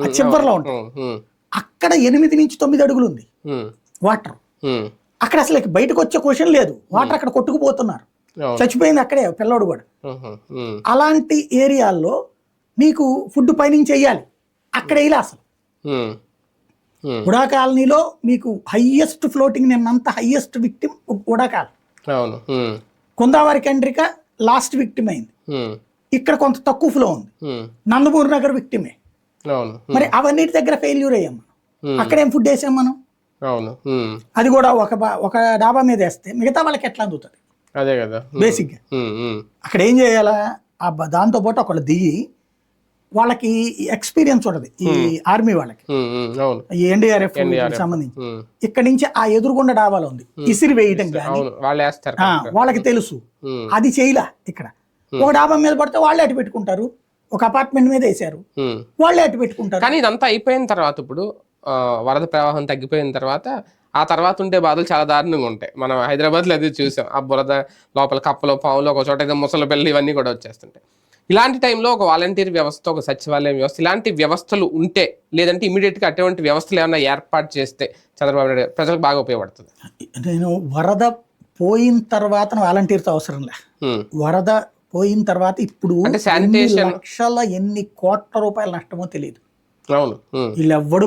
ఆ చివరిలో ఉంటాయి. అక్కడ 8 నుంచి 9 అడుగులు ఉంది వాటర్. అక్కడ అసలు బయటకు వచ్చే క్వశ్చన్ లేదు. వాటర్ అక్కడ కొట్టుకుపోతున్నారు, చచ్చిపోయింది అక్కడే పిల్లోడు కూడా. అలాంటి ఏరియాల్లో మీకు ఫుడ్ పైనుంచి వేయాలి, అక్కడ వేయాలి అసలు. ఉడా కాలనీలో మీకు హైయెస్ట్ ఫ్లోటింగ్, నిన్నంత హైయెస్ట్ విక్టిమ్ ఉడా కాలనీ. కుందావరి కండ్రిక లాస్ట్ విక్టిమ్ అయింది, ఇక్కడ కొంత తక్కువ ఫ్లో ఉంది. నందమూరి నగర్ విక్టిమే. మరి అవన్నిటి దగ్గర ఫెయిల్యూర్ అయ్యాం మనం. అక్కడేం ఫుడ్ వేసాం మనం? అది కూడా ఒక డాబా మీద వేస్తే మిగతా వాళ్ళకి ఎట్లా అందుతుంది? అదే కదా బేసిక్ గా. అక్కడ ఏం చేయాలా, దాంతో పాటు ఒకళ్ళు దిగి, వాళ్ళకి ఎక్స్పీరియన్స్ ఉంటుంది ఈ ఆర్మీ వాళ్ళకి, ఈ ఎన్డీఆర్ఎఫ్ సంబంధించి. ఇక్కడ నుంచి ఆ ఎదురుగుండా డాబాలో ఉంది, ఇసిరి వేయటం కానీ వాళ్ళకి తెలుసు. అది చేయలా ఇక్కడ. ఒక డాబా మీద పడితే వాళ్ళే అటు పెట్టుకుంటారు, ఒక అపార్ట్మెంట్ మీద వేసారు వాళ్ళే అటు పెట్టుకుంటారు. కానీ ఇదంతా అయిపోయిన తర్వాత, ఇప్పుడు వరద ప్రవాహం తగ్గిపోయిన తర్వాత, ఆ తర్వాత ఉండే బాధలు చాలా దారుణంగా ఉంటాయి. మనం హైదరాబాద్లో అది చూసాం. ఆ బురద లోపల కప్పలు, పావులు, ఒక చోట అయితే ముసలి పిల్లలు, ఇవన్నీ కూడా వచ్చేస్తుంటాయి. ఇలాంటి టైంలో ఒక వాలంటీర్ వ్యవస్థ, ఒక సచివాలయం వ్యవస్థ, ఇలాంటి వ్యవస్థలు ఉంటే, లేదంటే ఇమీడియట్గా అటువంటి వ్యవస్థలు ఏమైనా ఏర్పాటు చేస్తే చంద్రబాబు నాయుడు ప్రజలకు బాగా ఉపయోగపడుతుంది. నేను వరద పోయిన తర్వాత వాలంటీర్స్ అవసరం లే. వరద పోయిన తర్వాత ఇప్పుడు శానిటేషన్ లక్షల ఎన్ని కోట్ల రూపాయల నష్టమో తెలియదు. వీళ్ళు ఎవ్వడు